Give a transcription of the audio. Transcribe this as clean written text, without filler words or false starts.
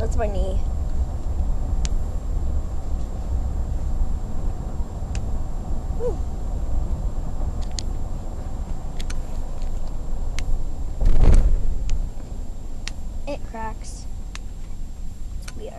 That's my knee. Whew. It cracks. It's weird.